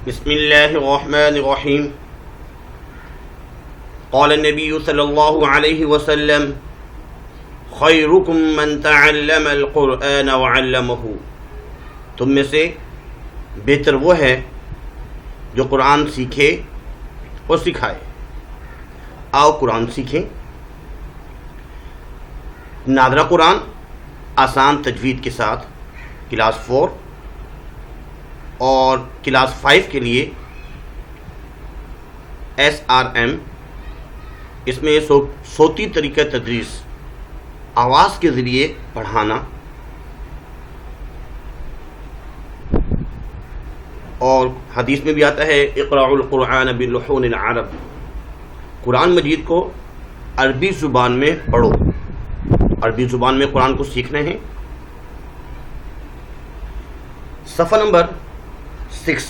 بسم اللہ الرحمن الرحیم. قال النبی صلی اللہ علیہ وسلم خیرکم من تعلم القرآن وعلمہ. تم میں سے بہتر وہ ہے جو قرآن سیکھے اور سکھائے. آؤ قرآن سیکھیں. نادرہ قرآن آسان تجوید کے ساتھ کلاس 4 اور کلاس 5 کے لیے SRM. اس میں صوتی طریقہ تدریس، آواز کے ذریعے پڑھانا، اور حدیث میں بھی آتا ہے اقرأوا القرآن بلحون العرب. قرآن مجید کو عربی زبان میں پڑھو. عربی زبان میں قرآن کو سیکھنے ہیں. صفحہ نمبر 6.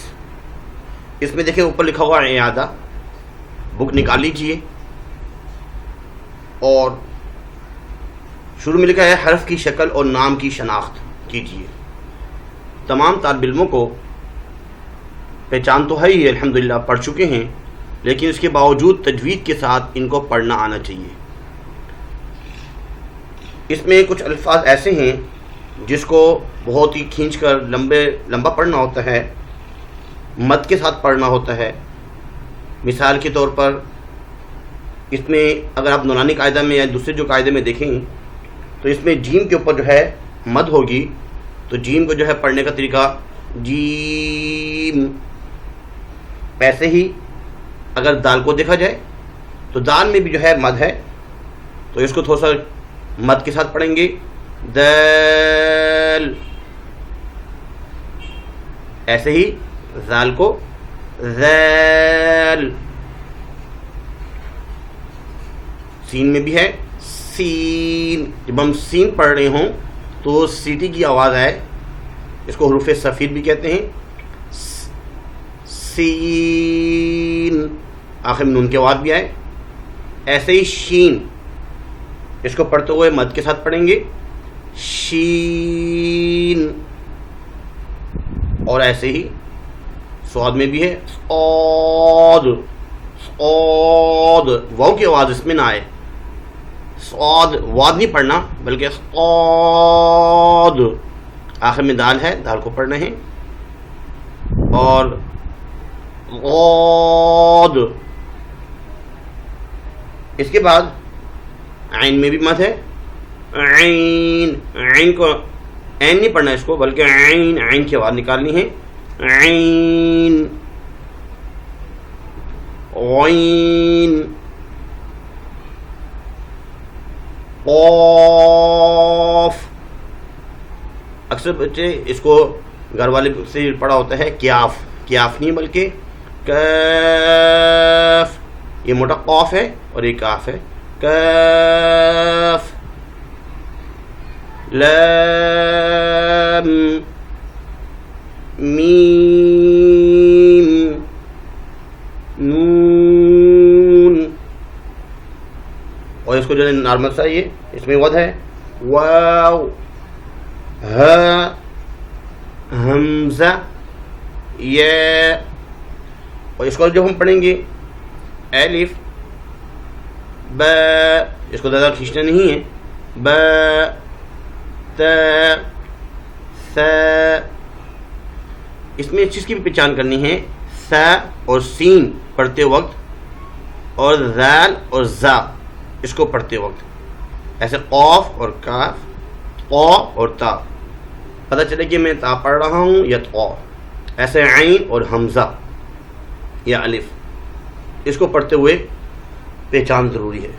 اس میں دیکھیں اوپر لکھا ہوا ہے اعادہ. بک نکال لیجیے اور شروع میں لکھا ہے حرف کی شکل اور نام کی شناخت کیجیے. تمام طالب علموں کو پہچان تو ہے ہی، الحمدللہ پڑھ چکے ہیں، لیکن اس کے باوجود تجوید کے ساتھ ان کو پڑھنا آنا چاہیے. اس میں کچھ الفاظ ایسے ہیں جس کو بہت ہی کھینچ کر لمبا پڑھنا ہوتا ہے، مد کے ساتھ پڑھنا ہوتا ہے. مثال کے طور پر اس میں اگر آپ نورانی قاعدہ میں یا دوسرے جو قاعدے میں دیکھیں تو اس میں جیم کے اوپر جو ہے مد ہوگی، تو جیم کو جو ہے پڑھنے کا طریقہ جیم. ایسے ہی اگر دال کو دیکھا جائے تو دال میں بھی جو ہے مد ہے، تو اس کو تھوڑا سا مد کے ساتھ پڑھیں گے دال. ایسے ہی ذال کو ذال. سین میں بھی ہے سین. جب ہم سین پڑھ رہے ہوں تو سیٹی کی آواز آئے، اس کو حروف صفیر بھی کہتے ہیں. سین آخر میں نون کی آواز بھی آئے. ایسے ہی شین، اس کو پڑھتے ہوئے مد کے ساتھ پڑھیں گے شین. اور ایسے ہی صاد میں بھی ہے صاد. صاد واو کی آواز اس میں نہ آئے. صاد واد نہیں پڑھنا بلکہ صاد. آخر میں دال ہے، دال کو پڑھنا ہے. اور غاد. اس کے بعد عین میں بھی مد ہے. عین، عین کو عین نہیں پڑھنا اس کو بلکہ عین، عین کی آواز نکالنی ہے. عین غین قاف. اکثر بچے اس کو گھر والے سے پڑھا ہوتا ہے کیاف. کیاف نہیں بلکہ کاف. یہ موٹا قاف ہے اور یہ کاف ہے. کاف لام میم نون. اور اس کو جو ہے نارمل سا یہ اس میں ود ہے واو ہا حمزہ یا. اور اس کو جب ہم پڑھیں گے الف با، اس کو زیادہ کھینچنا نہیں ہے. با تا ثا. اس میں اس چیز کی بھی پہچان کرنی ہے، ثا اور سین پڑھتے وقت اور ذال اور زا اس کو پڑھتے وقت. ایسے قاف اور کاف، قا اور تا، پتہ چلے کہ میں تا پڑھ رہا ہوں یا تا. ایسے عین اور حمزہ یا الف، اس کو پڑھتے ہوئے پہچان ضروری ہے.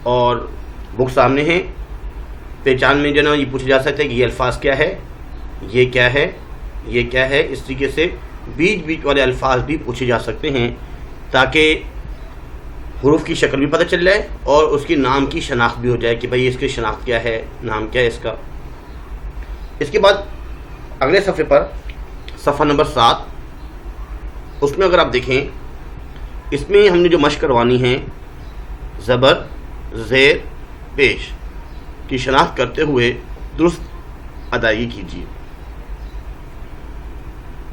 اور بک سامنے ہیں. پہچان میں جو نا یہ پوچھا جا سکتا ہے کہ یہ الفاظ کیا ہے، یہ کیا ہے، یہ کیا ہے. اس طریقے سے بیچ بیچ والے الفاظ بھی پوچھے جا سکتے ہیں تاکہ حروف کی شکل بھی پتہ چل جائے اور اس کی نام کی شناخت بھی ہو جائے کہ بھئی اس کی شناخت کیا ہے، نام کیا ہے اس کا. اس کے بعد اگلے صفحے پر صفحہ نمبر 7. اس میں اگر آپ دیکھیں اس میں ہم نے جو مشق کروانی ہے زبر زیر پیش کی شناخت کرتے ہوئے درست ادائیگی کیجیے.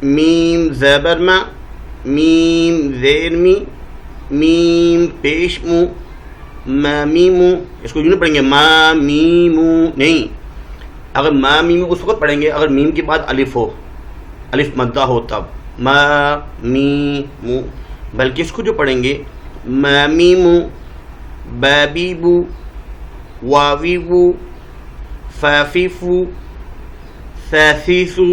میم زبر ما، میم زیر می، میم پیش مو، ما میمو. اس کو یوں نہیں پڑھیں گے ما میمو نہیں. اگر ما میمو اس وقت پڑھیں گے اگر میم کے بعد الف ہو، الف مدہ ہو تب ما میمو. بلکہ اس کو جو پڑھیں گے ما میمو، بابیبو، واویبو، فافیفو، ساسیسو.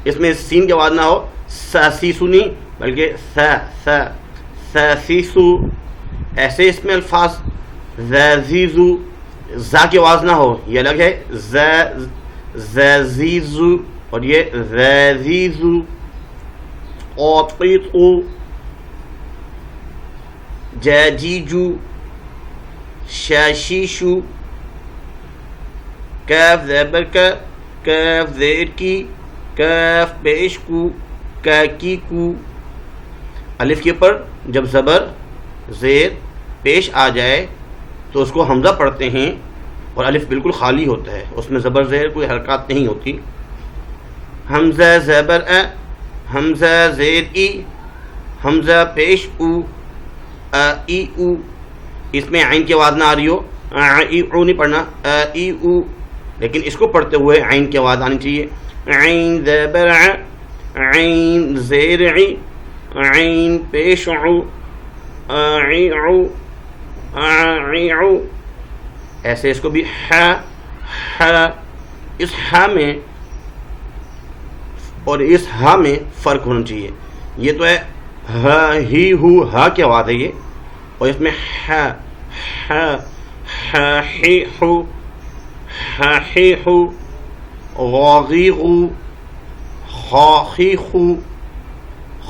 اس میں سین کی آواز نہ ہو، ساسیسو نہیں بلکہ ساسیسو. ایسے اس میں الفاظ زازیزو، زا کی آواز نہ ہو، یہ الگ ہے، زازیزو اور یہ زازیزو. قاطیقو، جاجیجو، شاشیشو. کاف زبر کا، کاف زیر کی، کاف پیش کو، کاکی کو. الف کے اوپر جب زبر زیر پیش آ جائے تو اس کو حمزہ پڑھتے ہیں اور الف بالکل خالی ہوتا ہے، اس میں زبر زیر کوئی حرکات نہیں ہوتی. حمزہ زبر ا، حمزہ زیر ای، حمزہ پیش او، ای او. اس میں عین کی آواز نہ آ رہی ہو، ای او نہیں پڑھنا، ای او. لیکن اس کو پڑھتے ہوئے عین کی آواز آنی چاہیے. عین زبر ع، عین زیر عی، عین پیش عو، عی عو، عی عو. ایسے اس کو بھی ح. اس ح میں اور اس ہا میں فرق ہونا چاہیے. یہ تو ہے ہ ہی ہو، ہا کی آواز ہے یہ، اور اس میں ہی ہو، ہی ہو، غاغی ہو، خاخی ہو،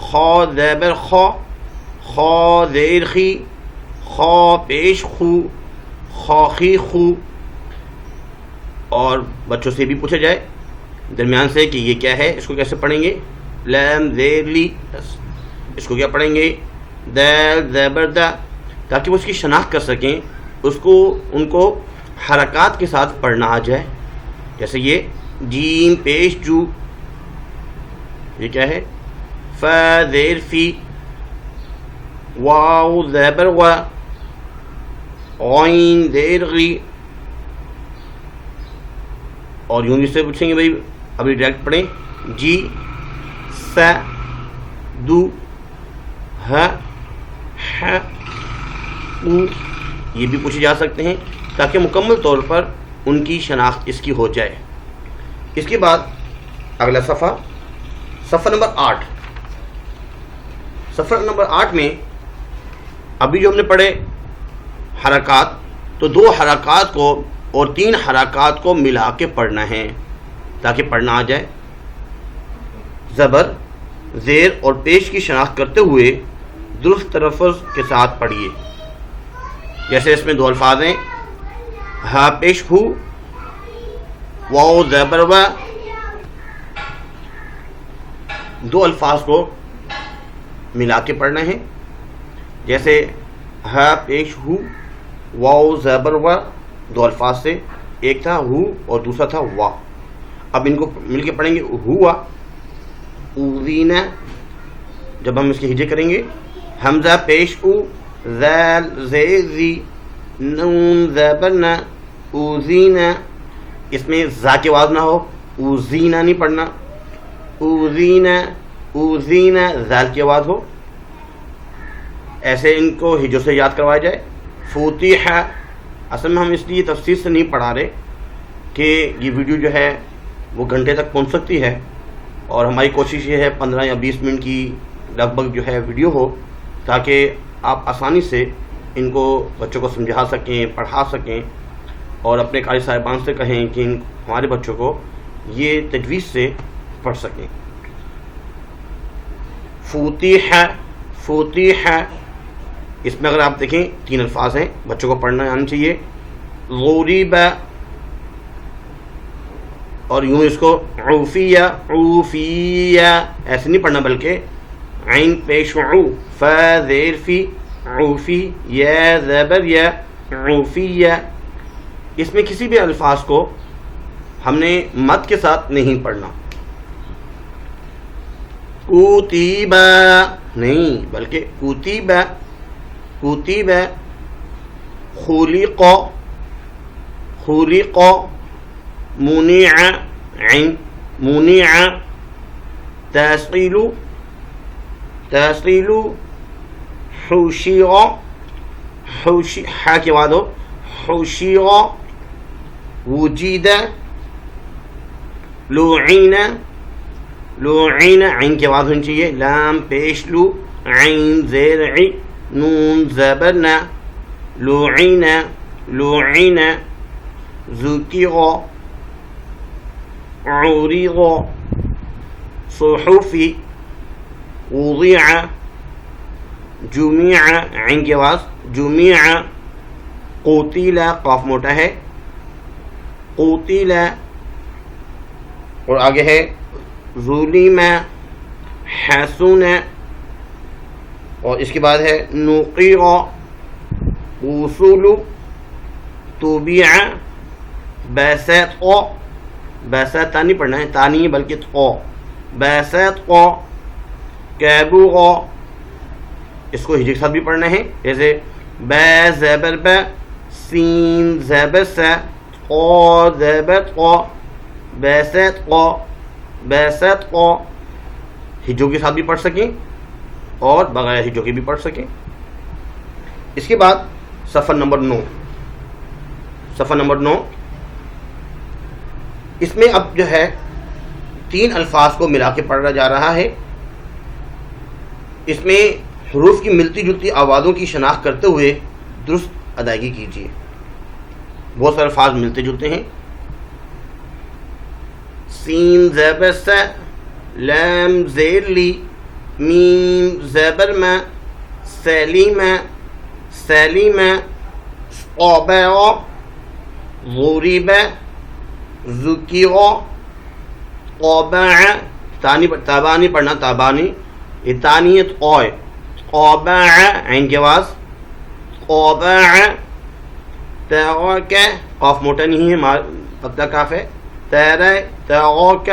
خا زبر خا، خا زیر خی، خا پیش خو، خاخی خو. اور بچوں سے بھی پوچھا جائے درمیان سے کہ یہ کیا ہے، اس کو کیسے پڑھیں گے. لام زیر لی، اس کو کیا پڑھیں گے، دال زبر دا، تاکہ وہ اس کی شناخت کر سکیں، اس کو ان کو حرکات کے ساتھ پڑھنا آ جائے. جیسے یہ جیم پیش جو، یہ کیا ہے، فا زیر فی، واو زبر وا، عین زیر غی. اور یوں بھی سے پوچھیں گے بھائی، ابھی ڈائریکٹ پڑھیں، جی سا دو ہ ح او. یہ بھی پوچھے جا سکتے ہیں تاکہ مکمل طور پر ان کی شناخت اس کی ہو جائے. اس کے بعد اگلا صفحہ، صفحہ نمبر 8. صفحہ نمبر 8 میں ابھی جو ہم نے پڑھے حرکات، تو 2 حرکات کو اور 3 حرکات کو ملا کے پڑھنا ہے تاکہ پڑھنا آ جائے. زبر زیر اور پیش کی شناخت کرتے ہوئے درست تلفظ کے ساتھ پڑھیے. جیسے اس میں 2 الفاظ ہیں، ہا پیش ہو، واو زبر وا. 2 الفاظ کو ملا کے پڑھنا ہے. جیسے ہا پیش ہو، واو زبر وا، 2 الفاظ سے، ایک تھا ہو اور دوسرا تھا وا. اب ان کو مل کے پڑھیں گے ہوا، اوزینا. جب ہم اس کے ہجے کریں گے، حمزہ پیش او، ذال زیزی، نون زبرنا، اوزینا. اس میں زا کی آواز نہ ہو، اوزینا نہیں پڑھنا، اوزینا، اوزینا، ذال کی آواز ہو. ایسے ان کو ہجوں سے یاد کروایا جائے. فتح، اصل میں ہم اس لیے تفصیل سے نہیں پڑھا رہے کہ یہ ویڈیو جو ہے وہ گھنٹے تک پہنچ سکتی ہے، اور ہماری کوشش یہ ہے 15 یا 20 منٹ کی لگ بھگ جو ہے ویڈیو ہو، تاکہ آپ آسانی سے ان کو بچوں کو سمجھا سکیں، پڑھا سکیں، اور اپنے قاری صاحبان سے کہیں کہ ہمارے بچوں کو یہ تجویز سے پڑھ سکیں. فتح، فتح. اس میں اگر آپ دیکھیں 3 الفاظ ہیں، بچوں کو پڑھنا آنا چاہیے. غریب، اور یوں اس کو عوفیہ، عوفیہ ایسے نہیں پڑھنا، بلکہ عین پیش عو، فا زیر فی، عوفی، یا زبر یا، عوفیہ. اس میں کسی بھی الفاظ کو ہم نے مد کے ساتھ نہیں پڑھنا. کوتیبا نہیں بلکہ کوتیبا کوتیبا خلق خلق منع عن منع تصل تصل حشر حشر ہا کے بعد ہو حشر وجد لعن لعن عین کے بعد ہونی چاہیے لام پیش لو عین زیر ع نون زبر نا لعن لعن ذکر عرض صحف وضع جمع عین کے بعد جمع قتل قاف موٹا ہے قتل اور آگے ہے ظلم حسن اور اس کے بعد ہے نقر اصول طبع بسط بسط تا نہیں پڑھنا ہے تا نہیں بلکہ تو بسط کبر اس کو ہجے کے ساتھ بھی پڑھنا ہے جیسے ب زبر ب سین زبر س قا زبر قا بسط قا بسط قا ہجوں کے ساتھ بھی پڑھ سکیں اور بغیر ہجوں کے بھی پڑھ سکیں. اس کے بعد صفحہ نمبر 9 صفحہ نمبر 9 اس میں اب جو ہے 3 الفاظ کو ملا کے پڑھا جا رہا ہے. اس میں حروف کی ملتی جلتی آوازوں کی شناخت کرتے ہوئے درست ادائیگی کیجیے. بہت سارے الفاظ ملتے جلتے ہیں. سین زبر س لام زیر لی میم زبر م سلیم سلیم صابع ضرب ذکر طبع تابانی پڑھنا تابانی یہ تانیت اوئے طبع عین کے بعد طبع ترک قاف موٹا نہیں ہے پتلا کاف ہے ترک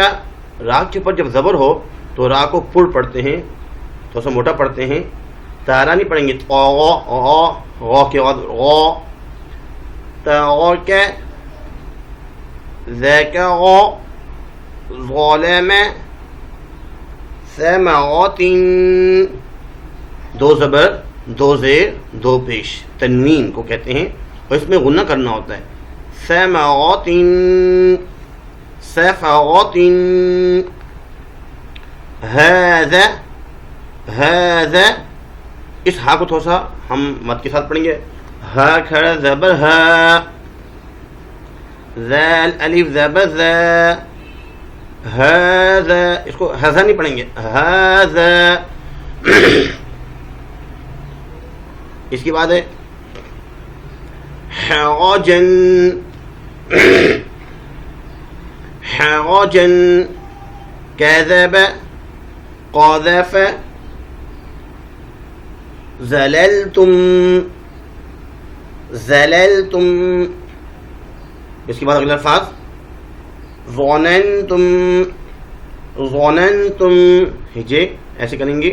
را کے اوپر جب زبر ہو تو را کو پر پڑھتے ہیں تو اسے موٹا پڑھتے ہیں. تارا نہیں پڑھیں گے غ کے بعد غ ترک ذکر ظلم ثمرات 2 زبر 2 زیر 2 پیش تنوین کو کہتے ہیں اور اس میں غنہ کرنا ہوتا ہے. ثمرات سفرات هذا هذا اس ہا کو تھوڑا سا ہم مد کے ساتھ پڑھیں گے. ہا کھڑا زبر ہا ذال الف زبر ذا هذا اس کو ہذا نہیں پڑھیں گے هذا. اس کے بعد ہے حرجا حرجا كذب قذف زللتم زللتم. اس کے بعد اگلا الفاظ ظننتم ظننتم ہجے ایسے کریں گے.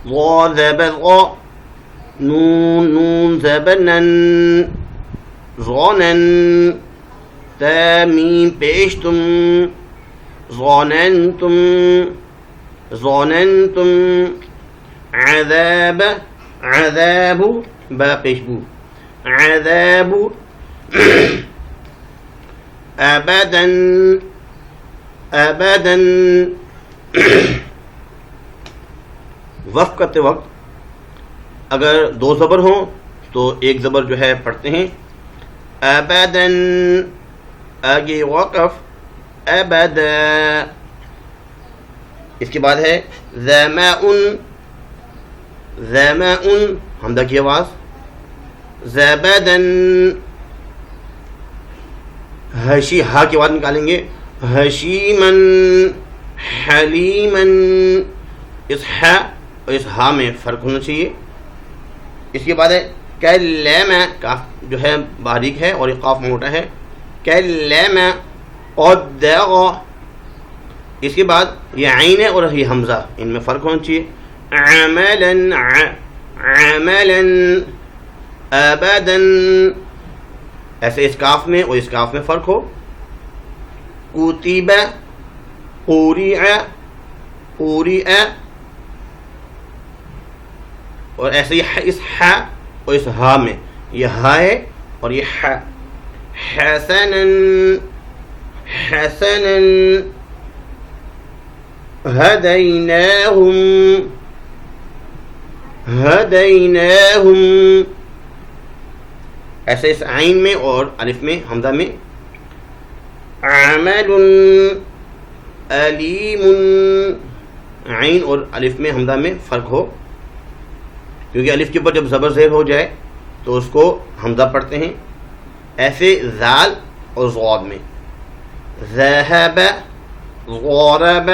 ظا زبر غا نون نون زبر نن ظنن تا میم پیش تم ظننتم ظننتم عذاب عذاب با پیش بو عذاب ابدا ابدا. وقف کرتے وقت اگر 2 زبر ہوں تو 1 زبر جو ہے پڑھتے ہیں ابدا. آگے وقف ابدا. اس کے بعد ہے ظمأ ظمأ حمزہ کی آواز زبدا. حشی ہا کی آواز نکالیں گے حشیما حلیما. اس ہا اور اس ہا میں فرق ہونا چاہیے. اس کے بعد ہے کلم کاف جو ہے باریک ہے اور یہ قاف موٹا ہے. کلم قدر اس کے بعد یہ عین ہے اور یہ حمزہ، ان میں فرق ہونا چاہیے. عملا عملا ابدا، ایسے اس کاف میں اور اس کاف میں فرق ہو. کتب قرئ قرئ، اور ایسے ہی اس ح اور اس ہا میں، یہ ہا ہے اور یہ ح. حسنا حسنا ہدیناہم ہدیناہم، ایسے اس عین میں اور الف میں حمزہ میں. عمل علیم، عین اور الف میں حمزہ میں فرق ہو، کیونکہ الف کے اوپر جب زبر زیر ہو جائے تو اس کو حمزہ پڑھتے ہیں. ایسے ذال اور ضاد میں. ذهب ضرب،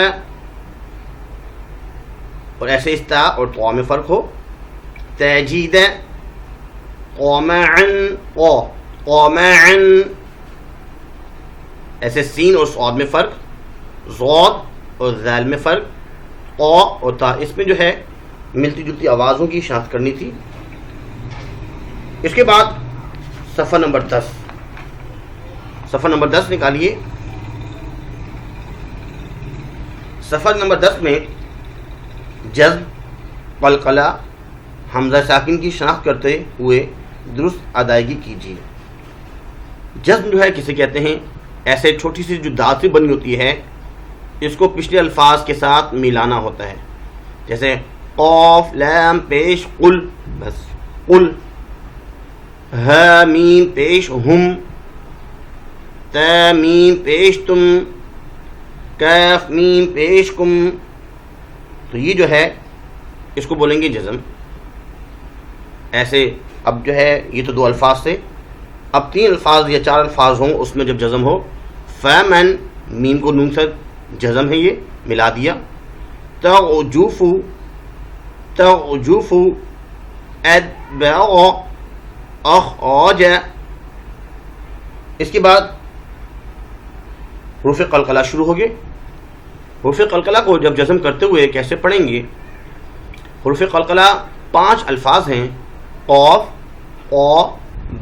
اور ایسے اس تا اور طا میں فرق ہو. تجد طمعا طمعا، ایسے سین اور صاد میں فرق. ضاد اور ذال میں فرق. طا اور تا، اس میں جو ہے ملتی جلتی آوازوں کی شناخت کرنی تھی. اس کے بعد صفحہ نمبر 10، صفحہ نمبر 10 نکالیے. صفحہ نمبر 10 میں جزم، قلقلہ، حمزہ ساکن کی شناخت کرتے ہوئے درست ادائیگی کیجیے. جزم جو ہے کسے کہتے ہیں؟ ایسے چھوٹی سی جو دال سے بنی ہوتی ہے، اس کو پچھلے الفاظ کے ساتھ ملانا ہوتا ہے. جیسے قاف لام پیش قل، بس قل. ہا میم پیش ہم، تا میم پیش تم، کاف میم پیش کم. تو یہ جو ہے اس کو بولیں گے جزم. ایسے اب جو ہے یہ تو 2 الفاظ سے، اب 3 الفاظ یا 4 الفاظ ہوں اس میں جب جزم ہو. فمن، میم کو نون سے جزم ہے، یہ ملا دیا. تعجف تعجف، ادبر اخراج. اس کے بعد حروف قلقلہ شروع ہو گئے. حروف قلقلہ کو جب جزم کرتے ہوئے کیسے پڑھیں گے؟ حروف قلقلہ 5 الفاظ ہیں: قاف، قا،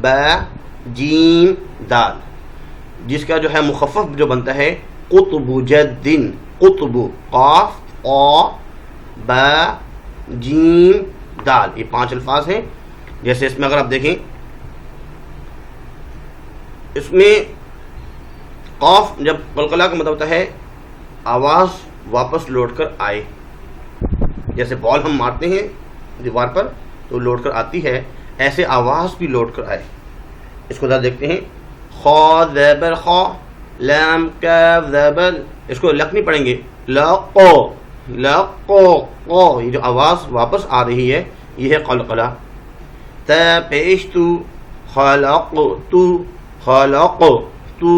با، جیم، دال، جس کا جو ہے مخفف جو بنتا ہے قطب جدن. قطب، قاف، قا، با، جیم، دال، یہ 5 الفاظ ہیں. جیسے اس میں اگر آپ دیکھیں، اس میں قاف جب قلقلہ کا مطلب ہوتا ہے آواز واپس لوٹ کر آئے. جیسے بال ہم مارتے ہیں دیوار پر تو لوٹ کر آتی ہے، ایسے آواز بھی لوٹ کر آئے. اس کو ذرا دیکھتے ہیں. خا زبر خا، لام کاف زبر، اس کو لک نہیں پڑھیں گے. لقو لقو قو، یہ جو آواز واپس آ رہی ہے یہ ہے قلقلہ. تا پیش تو، خلق تو خلق تو.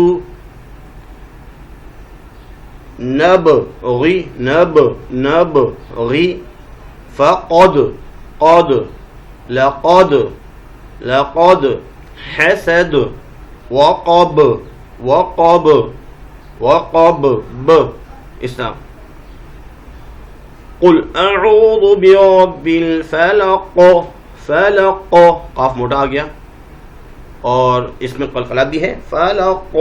نب غی نب نب غی. فقد قد، لقد لقد. حسد، وقب وقب وقب ب. اس طرح قل اعوذ برب الفلق، فلق، قاف موٹا آ گیا اور اس میں قلقلہ بھی ہے. فلق،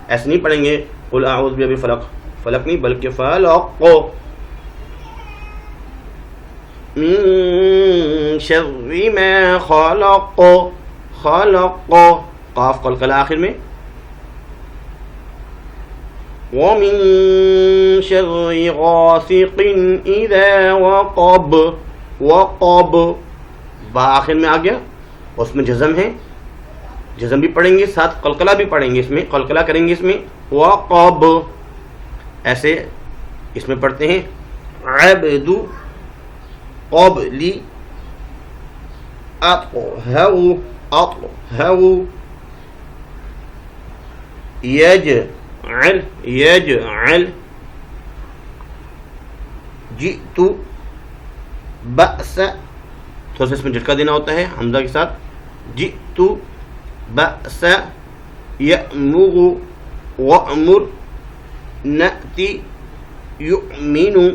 ایسے نہیں پڑھیں گے قل اعوذ برب الفلق، فلق نہیں بلکہ فلق. من شر ما خلق، خلق، قاف قلقلہ آخر میں. ومن شر غاسق اذا وقب، وقب، با آخر میں آ گیا، اس میں جزم ہے، جزم بھی پڑھیں گے ساتھ قلقلہ بھی پڑھیں گے. اس میں قلقلہ کریں گے. اس میں وقب، ایسے اس میں پڑھتے ہیں. عبد، قبلی، اطهو اطهو. يجعل يجعل. جئت بأس، تھوڑا سا اس میں جھٹکا دینا ہوتا ہے حمزہ کے ساتھ. جئت بأس. يأمر وأمر. نأتی یؤمنو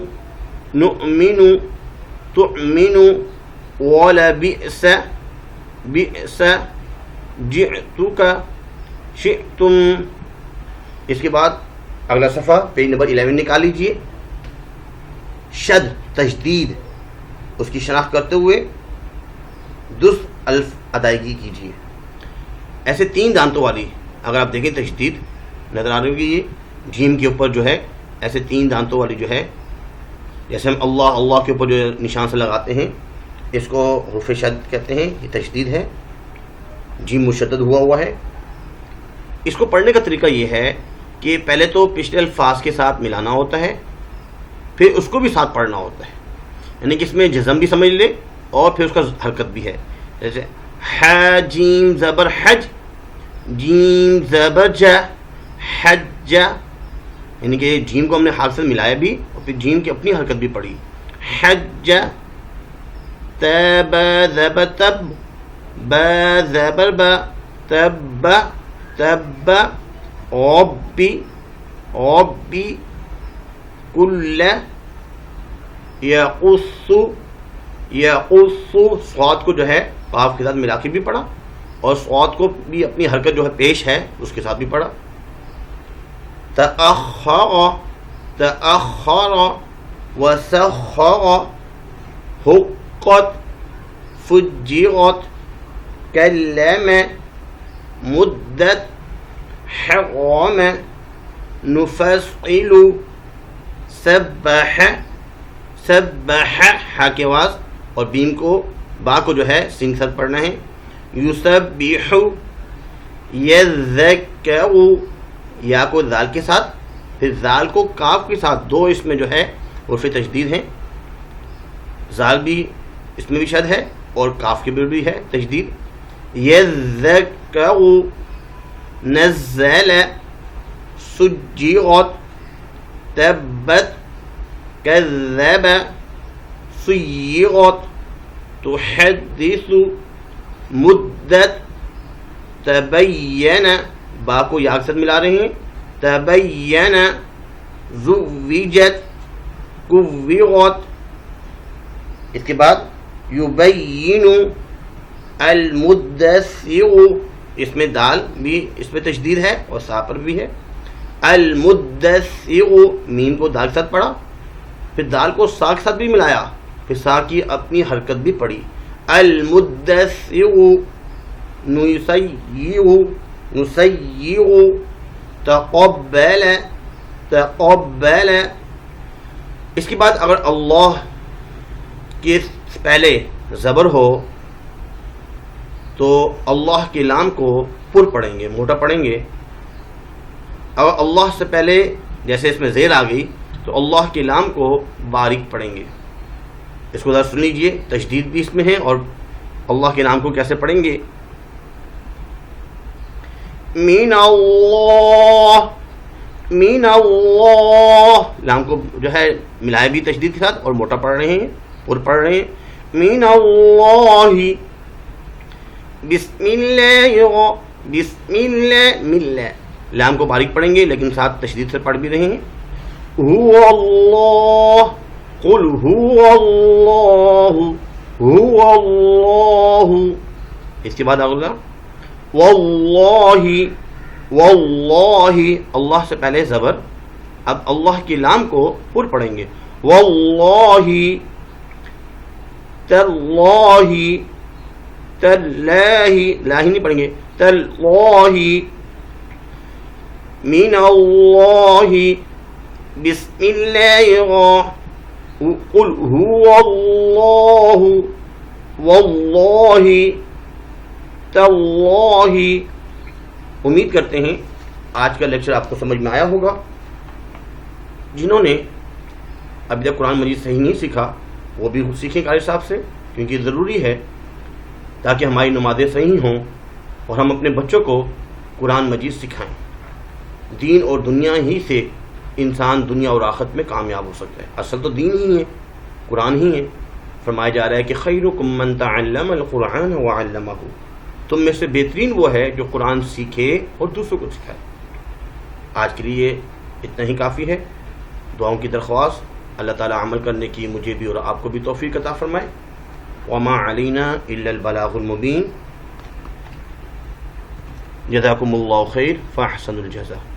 نؤمنو تؤمنو ولبئس بئس جئتک شئتم. اس کے بعد اگلا صفحہ پیج نمبر 11 نکال لیجیے. شد تشدید اس کی شناخت کرتے ہوئے درست الف ادائیگی کیجیے. ایسے 3 دانتوں والی اگر آپ دیکھیں تشدید نظر آ رہی ہوگی، یہ جیم کے اوپر جو ہے ایسے 3 دانتوں والی جو ہے، جیسے ہم اللہ اللہ کے اوپر جو نشان سے لگاتے ہیں، اس کو حروف شد کہتے ہیں. یہ تشدید ہے، جیم مشدد ہوا ہے. اس کو پڑھنے کا طریقہ یہ ہے کہ پہلے تو پچھلے الفاظ کے ساتھ ملانا ہوتا ہے، پھر اس کو بھی ساتھ پڑھنا ہوتا ہے. یعنی کہ اس میں جزم بھی سمجھ لے اور پھر اس کا حرکت بھی ہے. جیسے ح جیم زبر حج، جیم زبر ج حج، یعنی کہ جیم کو ہم نے حرف سے ملایا بھی اور پھر جیم کی اپنی حرکت بھی پڑھی. حج تب زبر تب ب زبر ب تب تب عبی عبی کل یقص یقص. صاد کو جو ہے قاف کے ساتھ ملا کے بھی پڑھا اور صاد کو بھی اپنی حرکت جو ہے پیش ہے اس کے ساتھ بھی پڑھا. تأخر تأخر وسخر حقت فجرت کلم مدت حرم نفصل سبح سبح ہا کے آواز اور بیم کو با کو جو ہے سین کے ساتھ پڑھنا ہے. یسبح یذکر یا کو زال کے ساتھ، پھر زال کو کاف کے ساتھ، 2 اس میں جو ہے حروف تشدید ہیں. زال بھی اس میں بھی شد ہے اور کاف کے بھی ہے تشدید. یذکر نزل سجرت تبت کذب سیرت تحدث مدت تبین، با کو یا کے ساتھ ملا رہے ہیں. تبین زوجت کوّرت. اس کے بعد یبین المدثر، اس میں دال بھی اس میں تشدید ہے اور سا پر بھی ہے. المدثر میم کو دال کے ساتھ پڑھا، پھر دال کو سا کے ساتھ بھی ملایا، پھر سا کی اپنی حرکت بھی پڑھی. المدثر نسیر نسیر تقبل تقبل. اس کے بعد اگر اللہ کے پہلے زبر ہو تو اللہ کے لام کو پر پڑھیں گے، موٹا پڑھیں گے. اگر اللہ سے پہلے جیسے اس میں زیر آ گئی تو اللہ کے لام کو باریک پڑھیں گے. اس کو ذرا سن لیجئے، تشدید بھی اس میں ہے اور اللہ کے نام کو کیسے پڑھیں گے. من اللہ من اللہ، لام کو جو ہے ملائے بھی تشدید کے ساتھ اور موٹا پڑھ رہے ہیں، پر پڑھ رہے ہیں. من اللہ بسم اللہ بسم اللہ ملہ، لام کو باریک پڑھیں گے لیکن ساتھ تشدید سے پڑھ بھی رہے ہیں. هو اللہ قل هو اللہ هو اللہ. اس کے بعد اگلا واللہ واللہ، اللہ سے پہلے زبر، اب اللہ کی لام کو پر پڑھیں گے. واللہ تاللہ تاللہ، لا ہی نہیں پڑھیں گے. تاللہ من اللہ بسم اللہ قل هو اللہ واللہ تاللہ. امید کرتے ہیں آج کا لیکچر آپ کو سمجھ میں آیا ہوگا. جنہوں نے ابھی تک قرآن مجید صحیح نہیں سیکھا وہ بھی سیکھیں قاری صاحب سے، کیونکہ ضروری ہے تاکہ ہماری نمازیں صحیح ہوں اور ہم اپنے بچوں کو قرآن مجید سکھائیں. دین اور دنیا ہی سے انسان دنیا اور آخرت میں کامیاب ہو سکتا ہے. اصل تو دین ہی ہے، قرآن ہی ہے. فرمایا جا رہا ہے کہ خیرکم من تعلم القرآن وعلمہ، تم میں سے بہترین وہ ہے جو قرآن سیکھے اور دوسروں کو سکھائے. آج کے لیے اتنا ہی کافی ہے. دعاؤں کی درخواست اللہ تعالیٰ عمل کرنے کی مجھے بھی اور آپ کو بھی توفیق عطا فرمائے. وما علینا الا البلاغ المبین. جزاکم اللہ خیر فاحسن الجزاء.